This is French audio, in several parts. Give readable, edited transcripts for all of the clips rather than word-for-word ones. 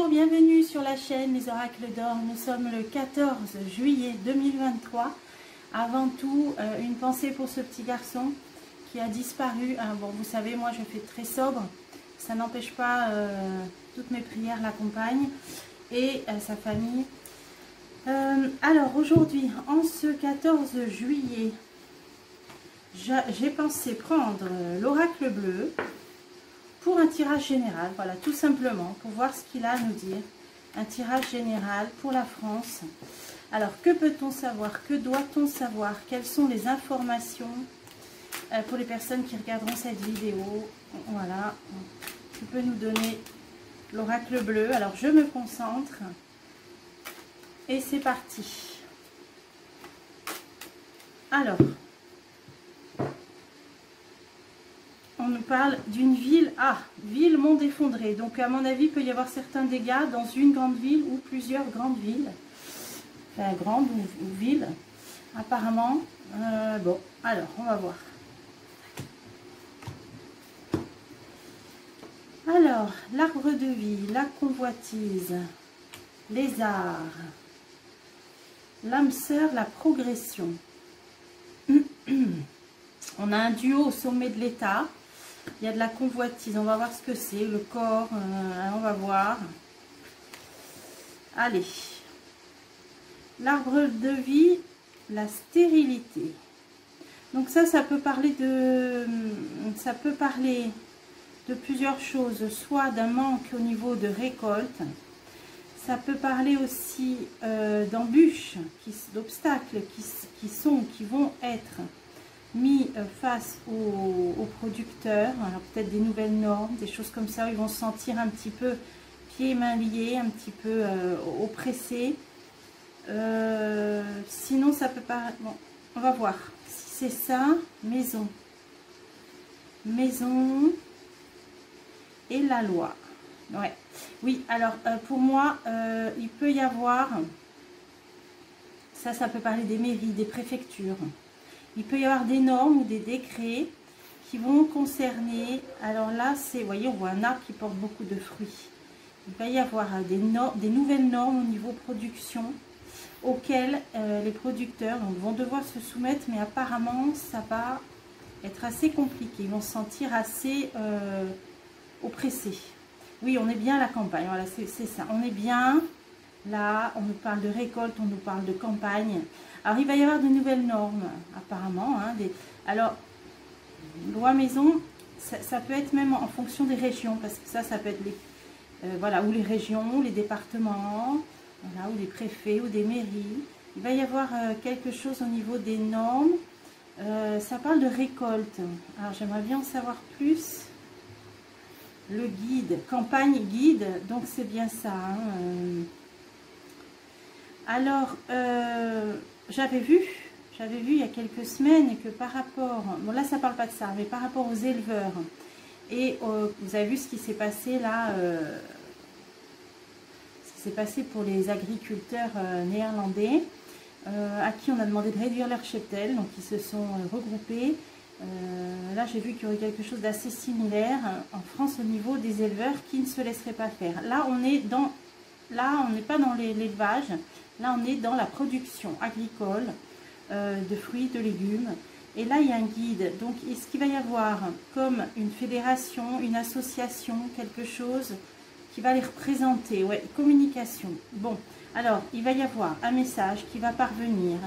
Bonjour, bienvenue sur la chaîne Les Oracles d'Or. Nous sommes le 14 juillet 2023. Avant tout, une pensée pour ce petit garçon qui a disparu. Bon, vous savez, moi je fais très sobre. Ça n'empêche pas, toutes mes prières l'accompagnent et sa famille. Alors aujourd'hui, en ce 14 juillet, j'ai pensé prendre l'oracle bleu pour un tirage général, voilà, tout simplement, pour voir ce qu'il a à nous dire. Un tirage général pour la France. Alors, que peut-on savoir? Que doit-on savoir? Quelles sont les informations pour les personnes qui regarderont cette vidéo? Voilà, tu peux nous donner l'oracle bleu. Alors, je me concentre. Et c'est parti. Alors, on nous parle d'une ville, ville monde effondré. Donc à mon avis, il peut y avoir certains dégâts dans une grande ville ou plusieurs grandes villes. Enfin, grande ou ville, apparemment. Bon, alors, on va voir. Alors, l'arbre de vie, la convoitise, les arts, l'âme sœur, la progression. On a un duo au sommet de l'état. Il y a de la convoitise, on va voir ce que c'est, le corps, on va voir. Allez, l'arbre de vie, la stérilité. Donc ça peut parler de plusieurs choses, soit d'un manque au niveau de récolte, ça peut parler aussi d'embûches, d'obstacles qui vont être mis face aux producteurs, alors peut-être des nouvelles normes, des choses comme ça, où ils vont se sentir un petit peu pieds et mains liés, un petit peu oppressés. Sinon ça peut pas... Bon, on va voir si c'est ça. Maison et la loi. Ouais. Oui, alors pour moi il peut y avoir, ça peut parler des mairies, des préfectures. Il peut y avoir des normes ou des décrets qui vont concerner, alors là, c'est, vous voyez, on voit un arbre qui porte beaucoup de fruits. Il va y avoir des nouvelles normes au niveau production auxquelles les producteurs vont devoir se soumettre, mais apparemment, ça va être assez compliqué. Ils vont se sentir assez oppressés. Oui, on est bien à la campagne, voilà, c'est ça. On est bien là, on nous parle de récolte, on nous parle de campagne. Alors, il va y avoir de nouvelles normes, apparemment. Alors, loi maison, ça peut être même en fonction des régions, parce que ça peut être voilà, ou les régions, ou les départements, voilà, ou les préfets, ou des mairies. Il va y avoir quelque chose au niveau des normes. Ça parle de récolte. Alors, j'aimerais bien en savoir plus. Le guide, campagne guide, donc c'est bien ça. Alors, j'avais vu il y a quelques semaines que par rapport, bon là ça parle pas de ça, mais par rapport aux éleveurs, et vous avez vu ce qui s'est passé là, ce qui s'est passé pour les agriculteurs néerlandais, à qui on a demandé de réduire leur cheptel, donc ils se sont regroupés. Là j'ai vu qu'il y aurait quelque chose d'assez similaire en France au niveau des éleveurs qui ne se laisseraient pas faire. Là on n'est pas dans l'élevage, là on est dans la production agricole de fruits, de légumes. Et là il y a un guide, donc est-ce qu'il va y avoir comme une fédération, une association, quelque chose qui va les représenter? Ouais, communication. Bon, alors il va y avoir un message qui va parvenir,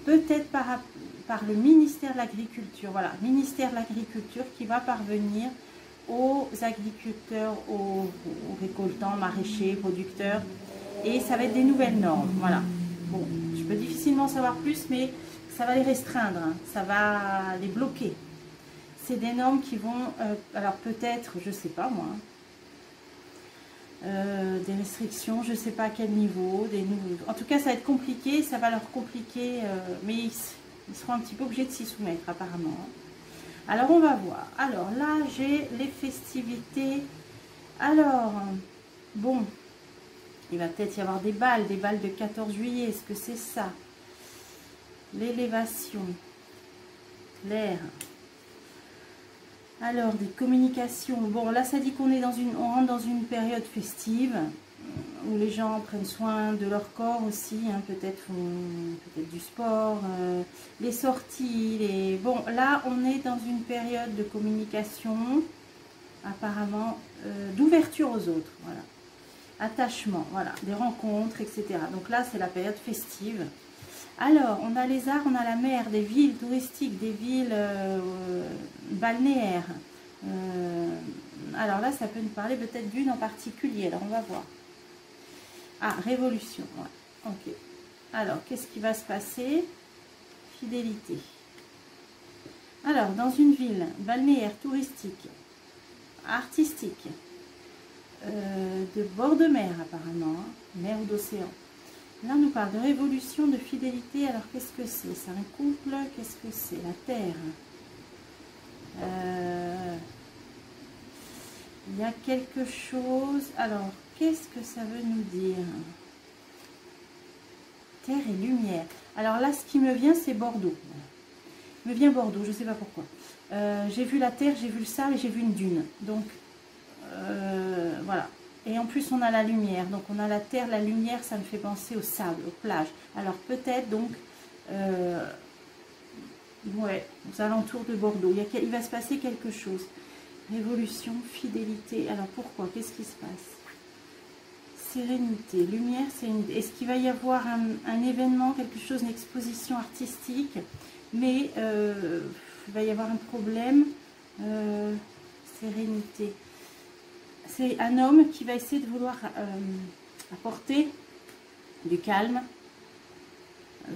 peut-être par le ministère de l'Agriculture, voilà, ministère de l'Agriculture qui va parvenir aux agriculteurs, aux récoltants, maraîchers, producteurs, et ça va être des nouvelles normes, voilà. Bon, je peux difficilement savoir plus, mais ça va les restreindre, hein, ça va les bloquer. C'est des normes qui vont, alors peut-être, je sais pas moi, des restrictions, je sais pas à quel niveau, en tout cas ça va être compliqué, ça va leur compliquer, mais ils seront un petit peu obligés de s'y soumettre apparemment. Alors on va voir. Alors là j'ai les festivités. Alors bon, il va peut-être y avoir des balles de 14 juillet. Est-ce que c'est ça? L'élévation, l'air. Alors, des communications. Bon, là, ça dit qu'on est on rentre dans une période festive où les gens prennent soin de leur corps aussi, hein, peut-être font peut-être du sport, les sorties, Bon, là, on est dans une période de communication, apparemment, d'ouverture aux autres, voilà. Attachement, voilà, des rencontres, etc. Donc là, c'est la période festive. Alors, on a les arts, on a la mer, des villes touristiques, des villes balnéaires. Alors là, ça peut nous parler peut-être d'une en particulier. Alors, on va voir. Ah, révolution. Ouais. Ok. Alors, qu'est-ce qui va se passer? Fidélité. Alors, dans une ville balnéaire, touristique, artistique, de bord de mer apparemment, hein, mer ou d'océan. Là, on nous parle de révolution, de fidélité. Alors, qu'est-ce que c'est? C'est un couple? Qu'est-ce que c'est? La terre. Il y a quelque chose. Alors, qu'est-ce que ça veut nous dire? Terre et lumière. Alors là, ce qui me vient, c'est Bordeaux. Il me vient Bordeaux, je ne sais pas pourquoi. J'ai vu la terre, j'ai vu le sable et j'ai vu une dune. Donc, voilà. Et en plus, on a la lumière. Donc, on a la terre, la lumière, ça me fait penser au sable, aux plages. Alors, peut-être, donc, ouais, aux alentours de Bordeaux. Il va se passer quelque chose. Révolution, fidélité. Alors, pourquoi? Qu'est-ce qui se passe? Sérénité, lumière, sérénité. Est-ce qu'il va y avoir un événement, quelque chose, une exposition artistique? Mais il va y avoir un problème. Sérénité. C'est un homme qui va essayer de vouloir apporter du calme,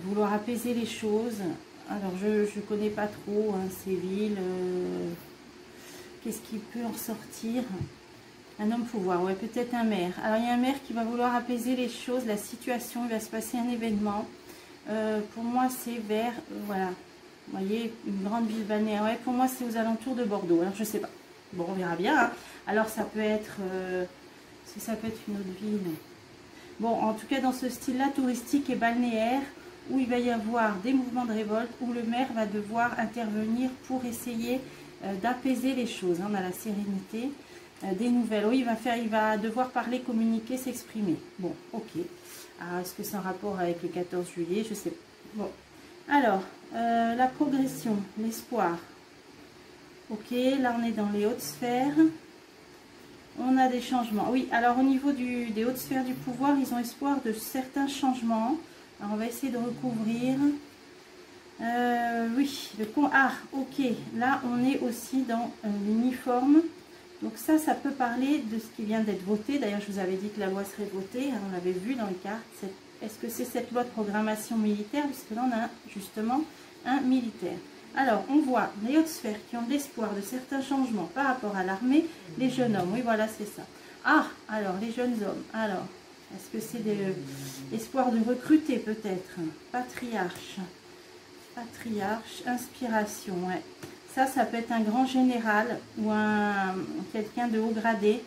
vouloir apaiser les choses. Alors, je ne connais pas trop hein, ces villes. Qu'est-ce qui peut en sortir? Un homme pouvoir, ouais, peut-être un maire. Alors, il y a un maire qui va vouloir apaiser les choses, la situation. Il va se passer un événement. Pour moi, c'est vers, voilà, vous voyez, une grande ville balnéaire. Ouais, pour moi, c'est aux alentours de Bordeaux. Alors, je ne sais pas. Bon, on verra bien. Hein. Alors, ça peut être... ça peut être une autre ville. Bon, en tout cas, dans ce style-là, touristique et balnéaire, où il va y avoir des mouvements de révolte, où le maire va devoir intervenir pour essayer d'apaiser les choses. Hein. On a la sérénité, des nouvelles. Oui, il va devoir parler, communiquer, s'exprimer. Bon, ok. Est-ce que c'est en rapport avec le 14 juillet? Je sais pas. Bon. Alors, la progression, l'espoir. Ok, là on est dans les hautes sphères. On a des changements. Oui, alors au niveau des hautes sphères du pouvoir, ils ont espoir de certains changements. Alors on va essayer de recouvrir. Oui, ok. Là on est aussi dans l'uniforme. Donc ça peut parler de ce qui vient d'être voté. D'ailleurs, je vous avais dit que la loi serait votée. Hein, on l'avait vu dans les cartes. Est-ce que c'est cette loi de programmation militaire? Puisque là on a justement un militaire. Alors, on voit les hautes sphères qui ont de l'espoir de certains changements par rapport à l'armée, les jeunes hommes. Oui, voilà, c'est ça. Ah, alors, les jeunes hommes. Alors, est-ce que c'est l'espoir de recruter peut-être? Patriarche. Patriarche, inspiration, ouais. Ça peut être un grand général ou quelqu'un de haut gradé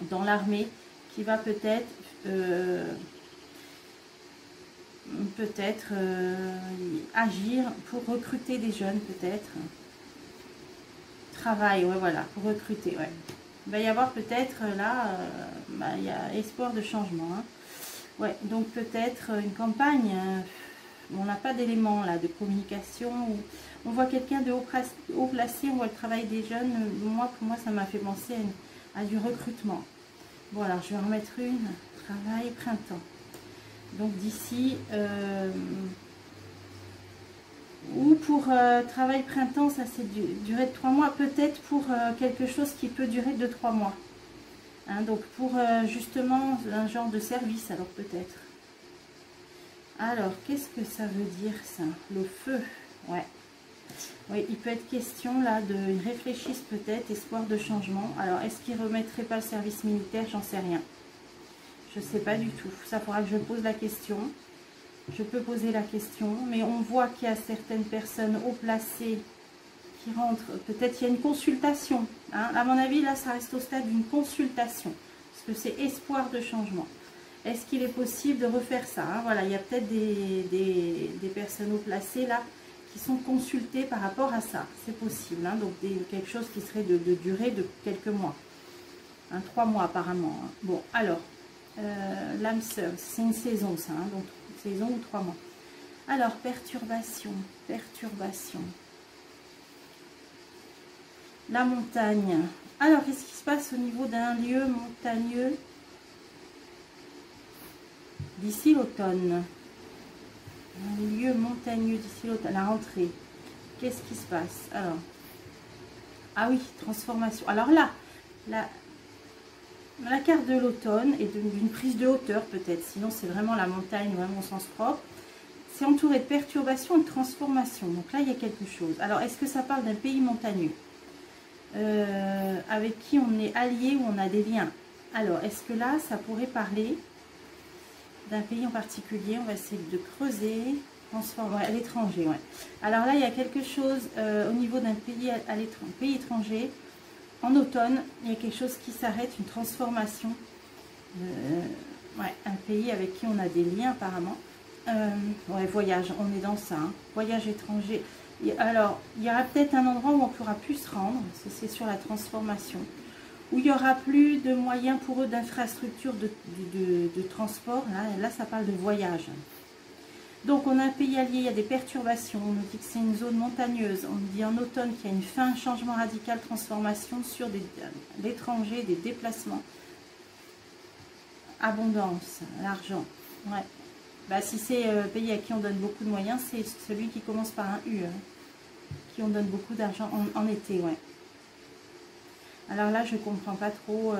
dans l'armée qui va peut-être... agir pour recruter des jeunes, peut-être. Travail, ouais, voilà, pour recruter, ouais. Il va y avoir peut-être, là, il y a espoir de changement. Hein. Ouais, donc peut-être une campagne, on n'a pas d'éléments, là, de communication. On voit quelqu'un de haut placé, on voit le travail des jeunes. Pour moi, ça m'a fait penser à du recrutement. Bon, alors, je vais en remettre une. Travail, printemps. Donc d'ici, ou pour travail printemps, ça c'est durée de 3 mois, peut-être pour quelque chose qui peut durer de 3 mois. Hein, donc pour justement un genre de service, alors peut-être. Alors, qu'est-ce que ça veut dire ça? Le feu, ouais. Oui, il peut être question là ils réfléchissent peut-être, espoir de changement. Alors, est-ce qu'ils ne remettraient pas le service militaire? J'en sais rien. Je ne sais pas du tout. Ça faudra que je pose la question. Je peux poser la question. Mais on voit qu'il y a certaines personnes haut placées qui rentrent. Peut-être qu'il y a une consultation. Hein. À mon avis, là, ça reste au stade d'une consultation. Parce que c'est espoir de changement. Est-ce qu'il est possible de refaire ça? Hein. Voilà, il y a peut-être des personnes haut placées là qui sont consultés par rapport à ça. C'est possible, hein, donc quelque chose qui serait de durée de quelques mois. Hein, 3 mois apparemment. Hein. Bon, alors, l'âme sœur, c'est une saison ça, hein, donc saison ou 3 mois. Alors, perturbation, perturbation. La montagne. Alors, qu'est-ce qui se passe au niveau d'un lieu montagneux d'ici l'automne? Un lieu montagneux d'ici l'automne, la rentrée. Qu'est-ce qui se passe? Alors, ah oui, transformation. Alors là, la carte de l'automne est d'une prise de hauteur peut-être. Sinon, c'est vraiment la montagne, vraiment au sens propre. C'est entouré de perturbations et de transformations. Donc là, il y a quelque chose. Alors, est-ce que ça parle d'un pays montagneux avec qui on est allié ou on a des liens? Alors, est-ce que là, ça pourrait parler d'un pays en particulier? On va essayer de creuser. Transformer à l'étranger, ouais. Alors là, il y a quelque chose au niveau d'un pays à l'étranger, pays étranger. En automne, il y a quelque chose qui s'arrête, une transformation. Ouais, un pays avec qui on a des liens apparemment. Ouais, voyage, on est dans ça. Hein. Voyage étranger. Et alors, il y aura peut-être un endroit où on ne pourra plus se rendre, c'est sur la transformation. Où il n'y aura plus de moyens pour eux d'infrastructures de transport. Là, ça parle de voyage. Donc, on a un pays allié, il y a des perturbations. On nous dit que c'est une zone montagneuse. On nous dit en automne qu'il y a une fin, changement radical, transformation sur l'étranger, des déplacements. Abondance, l'argent. Ouais. Bah, si c'est un pays à qui on donne beaucoup de moyens, c'est celui qui commence par un U. Hein, qui on donne beaucoup d'argent en été, ouais. Alors là, je ne comprends pas trop.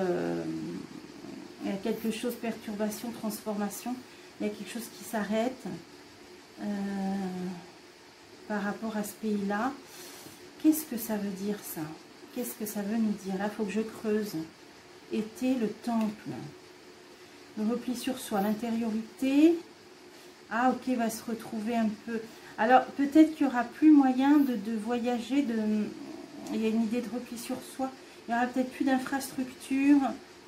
Il y a quelque chose, perturbation, transformation. Il y a quelque chose qui s'arrête par rapport à ce pays-là. Qu'est-ce que ça veut dire, ça? Qu'est-ce que ça veut nous dire? Là, il faut que je creuse. Été, le temple. Le repli sur soi, l'intériorité. Ah, ok, va se retrouver un peu. Alors, peut-être qu'il n'y aura plus moyen de voyager. Il y a une idée de repli sur soi. Il n'y aura peut-être plus d'infrastructures,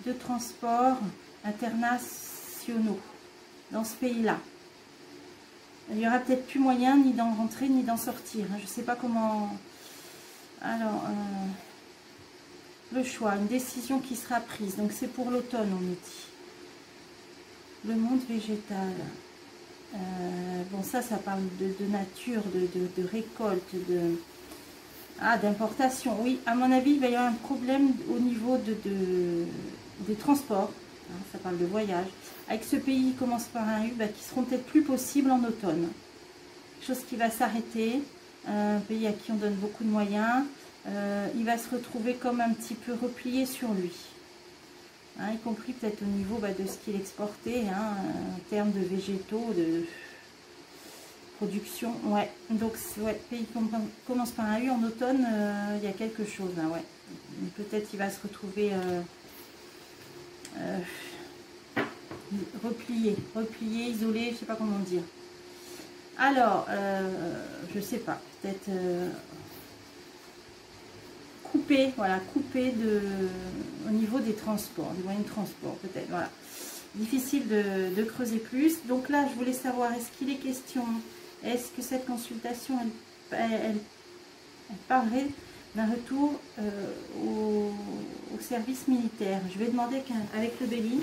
de transports internationaux dans ce pays-là. Il n'y aura peut-être plus moyen ni d'en rentrer ni d'en sortir. Je ne sais pas comment... Alors, le choix, une décision qui sera prise. Donc, c'est pour l'automne, on nous dit. Le monde végétal. Bon, ça parle de nature, de récolte, d'importation. Oui, à mon avis, il va y avoir un problème au niveau des transports. Hein, ça parle de voyage. Avec ce pays qui commence par un U, qui seront peut-être plus possibles en automne. Quelque chose qui va s'arrêter. Un pays à qui on donne beaucoup de moyens. Il va se retrouver comme un petit peu replié sur lui. Hein, y compris peut-être au niveau de ce qu'il exportait, hein, en termes de végétaux, de production. Ouais, donc ouais, pays commence par un U, en automne, il y a quelque chose. Hein, ouais. Peut-être il va se retrouver replié, isolé, je sais pas comment dire. Alors, je sais pas, peut-être coupé, voilà, coupé au niveau des transports, des moyens de transport, peut-être, voilà. Difficile de creuser plus. Donc là, je voulais savoir, est-ce qu'il est question, est-ce que cette consultation, elle parlerait d'un retour au service militaire? Je vais demander avec le Bélier.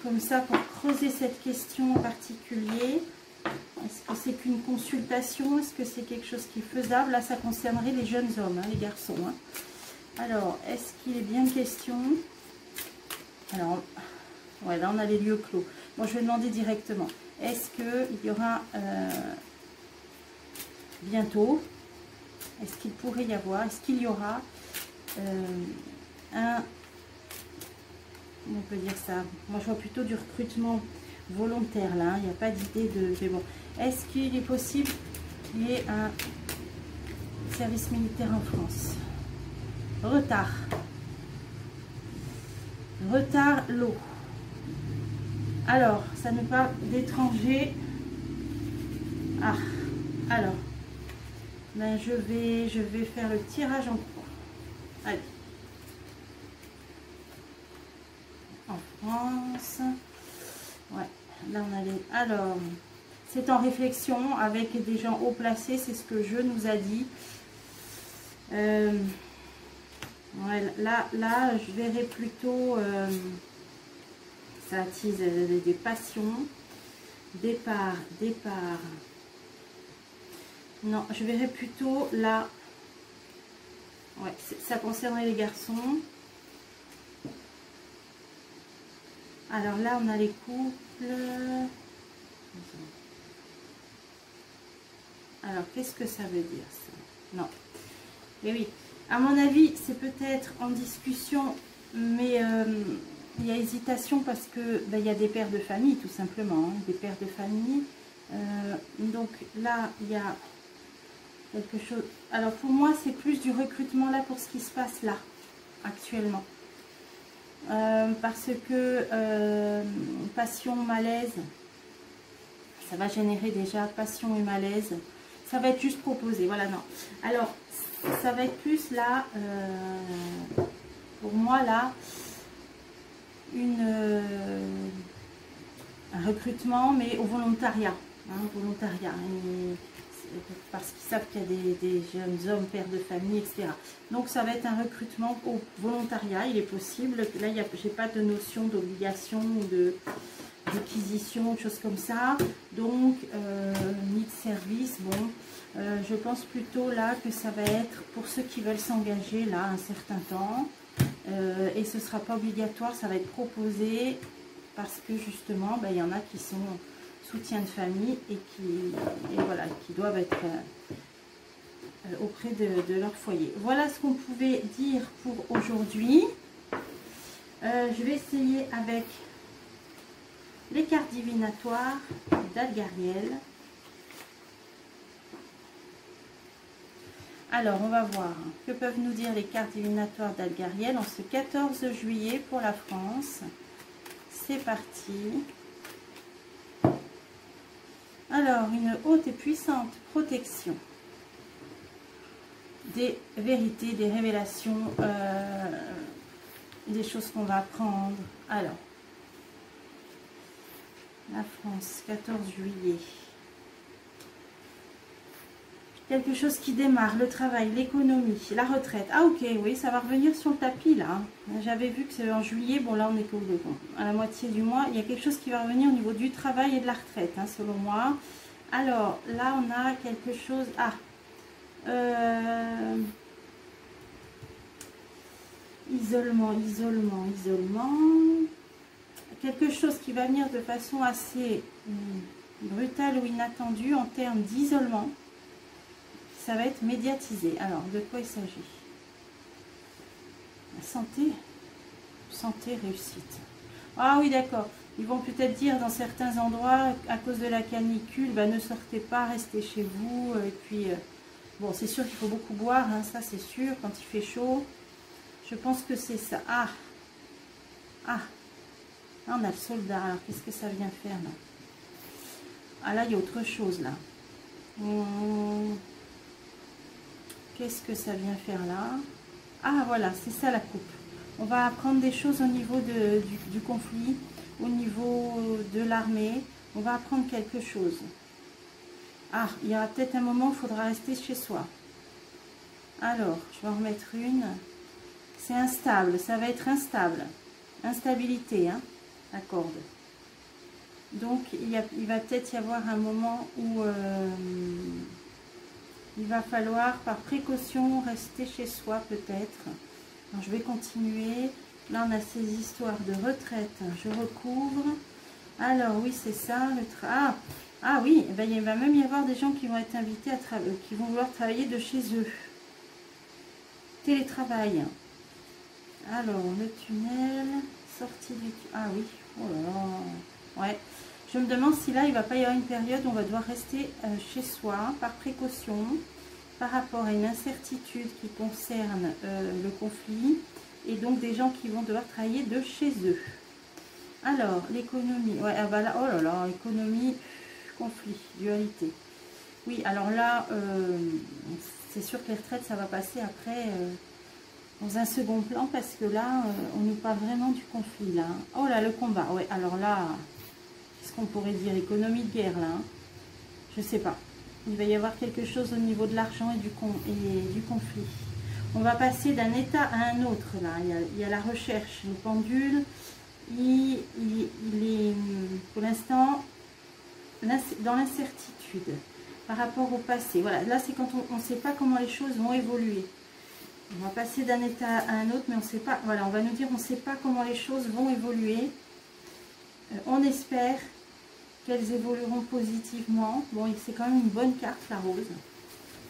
Comme ça, pour creuser cette question en particulier, est-ce que c'est qu'une consultation? Est-ce que c'est quelque chose qui est faisable? Là, ça concernerait les jeunes hommes, hein, les garçons. Hein. Alors, est-ce qu'il est bien question? Alors, ouais, là, on a les lieux clos. Bon, je vais demander directement. Est-ce qu'il y aura bientôt, est-ce qu'il pourrait y avoir, est-ce qu'il y aura on peut dire ça. Moi, je vois plutôt du recrutement volontaire, là. Il n'y a pas d'idée de... Mais bon, est-ce qu'il est possible qu'il y ait un service militaire en France? Retard. Retard, l'eau. Alors, ça nous parle d'étrangers. Ah, Alors, ben je vais faire le tirage en cours. Allez. En France. Ouais, là on a les... Alors, c'est en réflexion avec des gens haut placés, c'est ce que je nous a dit. Ouais, là, je verrais plutôt... ça attise des passions. Départ. Non, je verrais plutôt là. Ouais, ça concernerait les garçons. Alors là, on a les couples. Alors, qu'est-ce que ça veut dire ça? Non. Et oui, à mon avis, c'est peut-être en discussion, mais il y a hésitation parce que ben, il y a des pères de famille, tout simplement. Hein, des pères de famille. Donc là, il y a quelque chose. Alors pour moi, c'est plus du recrutement là pour ce qui se passe là, actuellement. Parce que passion, malaise, ça va générer déjà passion et malaise. Ça va être juste proposé, voilà, non. Alors, ça va être plus là, pour moi là, un recrutement, mais au volontariat. Hein, volontariat. Parce qu'ils savent qu'il y a des jeunes hommes, pères de famille, etc. Donc ça va être un recrutement au volontariat, il est possible. Là, je n'ai pas de notion d'obligation ou d'acquisition, de choses comme ça. Donc, ni de service. Bon, je pense plutôt là que ça va être pour ceux qui veulent s'engager là un certain temps. Et ce ne sera pas obligatoire, ça va être proposé parce que justement, ben, il y en a qui sont... soutien de famille et voilà, qui doivent être auprès de leur foyer. Voilà ce qu'on pouvait dire pour aujourd'hui. Je vais essayer avec les cartes divinatoires d'Algariel. Alors, on va voir que peuvent nous dire les cartes divinatoires d'Algariel en ce 14 juillet pour la France. C'est parti. Alors, une haute et puissante protection, des vérités, des révélations, des choses qu'on va apprendre. Alors, la France, 14 juillet. Quelque chose qui démarre, le travail, l'économie, la retraite. Ah ok, oui, ça va revenir sur le tapis là. J'avais vu que c'est en juillet, bon là on est à la moitié du mois. Il y a quelque chose qui va revenir au niveau du travail et de la retraite, hein, selon moi. Alors là on a quelque chose... Ah, isolement. Quelque chose qui va venir de façon assez brutale ou inattendue en termes d'isolement. Ça va être médiatisé. Alors, de quoi il s'agit? La santé. Santé, réussite. Ah oui, d'accord. Ils vont peut-être dire dans certains endroits, à cause de la canicule, bah, ne sortez pas, restez chez vous. Et puis, bon, c'est sûr qu'il faut beaucoup boire, hein, ça c'est sûr, quand il fait chaud. Je pense que c'est ça. Ah, on a le soldat. Alors, qu'est-ce que ça vient faire là? Ah là, il y a autre chose là. Qu'est-ce que ça vient faire là? Ah voilà, c'est ça la coupe. On va apprendre des choses au niveau du conflit, au niveau de l'armée. On va apprendre quelque chose. Ah, il y aura peut-être un moment où il faudra rester chez soi. Alors, je vais en remettre une. C'est instable, ça va être instable. Instabilité, hein, la corde. Donc, il va peut-être y avoir un moment où... il va falloir, par précaution, rester chez soi peut-être. Je vais continuer. Là, on a ces histoires de retraite. Je recouvre. Alors, oui, c'est ça. Ah oui, eh ben, il va même y avoir des gens qui vont être invités à travailler, qui vont vouloir travailler de chez eux. Télétravail. Alors, le tunnel. Sortie du... Ah oui. Oh là là. Ouais. Je me demande si là, il ne va pas y avoir une période où on va devoir rester chez soi, par précaution, par rapport à une incertitude qui concerne le conflit, et donc des gens qui vont devoir travailler de chez eux. Alors, l'économie, ouais, ah bah là, oh là là, économie, conflit, dualité. Oui, alors là, c'est sûr que les retraites, ça va passer après dans un second plan, parce que là, on nous parle vraiment du conflit, là. Oh là, le combat, ouais, alors là, qu'est-ce qu'on pourrait dire? Économie de guerre, là. Hein. Je sais pas. Il va y avoir quelque chose au niveau de l'argent et du conflit. On va passer d'un état à un autre, là. Il y a la recherche, le pendule. Il est, pour l'instant, dans l'incertitude par rapport au passé. Voilà, là, c'est quand on ne sait pas comment les choses vont évoluer. On va passer d'un état à un autre, mais on ne sait pas. Voilà, on va nous dire, on ne sait pas comment les choses vont évoluer. On espère qu'elles évolueront positivement. Bon, c'est quand même une bonne carte, la rose.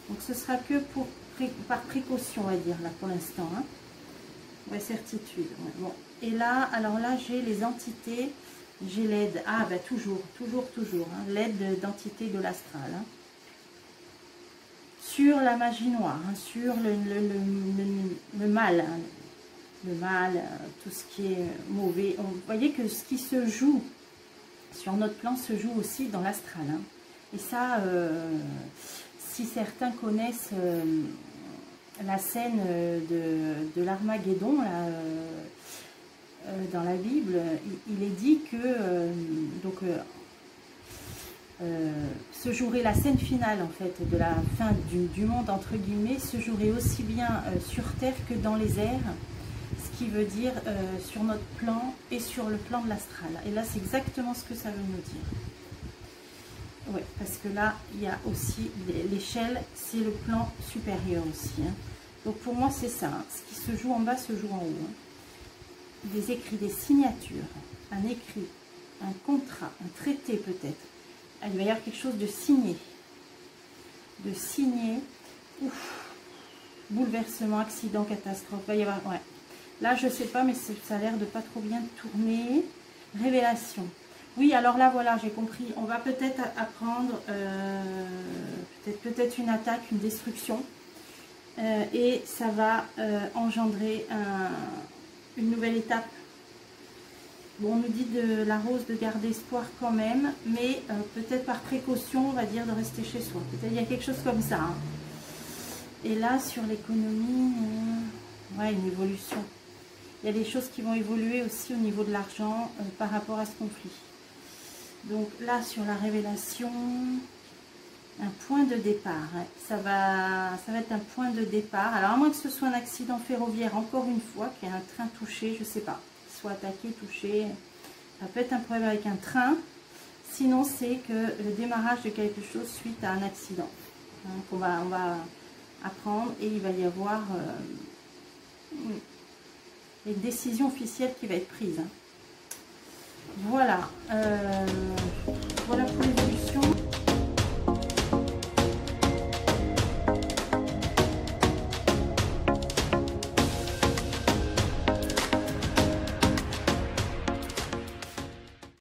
Donc, ce sera que par précaution, on va dire, là, pour l'instant. Hein. Ouais, certitude. Ouais, bon. Et là, alors là, j'ai les entités. J'ai l'aide. Ah, bah toujours. Hein, l'aide d'entité de l'astral. Hein. Sur la magie noire, hein, sur le mal. Hein, le mal, tout ce qui est mauvais. Vous voyez que ce qui se joue sur notre plan se joue aussi dans l'astral. Hein. Et ça, si certains connaissent la scène de l'Armageddon, dans la Bible, il est dit que se jouerait la scène finale en fait de la fin du monde entre guillemets, se jouerait aussi bien sur terre que dans les airs, ce qui veut dire sur notre plan et sur le plan de l'astral. Et là c'est exactement ce que ça veut nous dire. Oui, parce que là il y a aussi l'échelle, c'est le plan supérieur aussi. Hein. Donc pour moi c'est ça, hein. Ce qui se joue en bas se joue en haut. Hein. Des écrits, des signatures, un écrit, un contrat, un traité peut-être. Il va y avoir quelque chose de signé. De signé. Ouf. Bouleversement, accident, catastrophe. Il va y avoir, ouais. Là, je ne sais pas, mais ça a l'air de pas trop bien tourner. Révélation. Oui, alors là, voilà, j'ai compris. On va peut-être apprendre peut-être une attaque, une destruction. Et ça va engendrer une nouvelle étape. Bon, on nous dit de la rose de garder espoir quand même, mais peut-être par précaution, on va dire de rester chez soi. Peut-être il y a quelque chose comme ça. Hein. Et là, sur l'économie, ouais, une évolution. Il y a des choses qui vont évoluer aussi au niveau de l'argent par rapport à ce conflit. Donc là, sur la révélation, un point de départ. Hein. Ça va être un point de départ. Alors, à moins que ce soit un accident ferroviaire, encore une fois, qu'il y ait un train touché, je ne sais pas. Soit attaqué, touché, ça peut être un problème avec un train, sinon c'est que le démarrage de quelque chose suite à un accident, hein, on va apprendre, et il va y avoir une décision officielle qui va être prise. Hein. Voilà,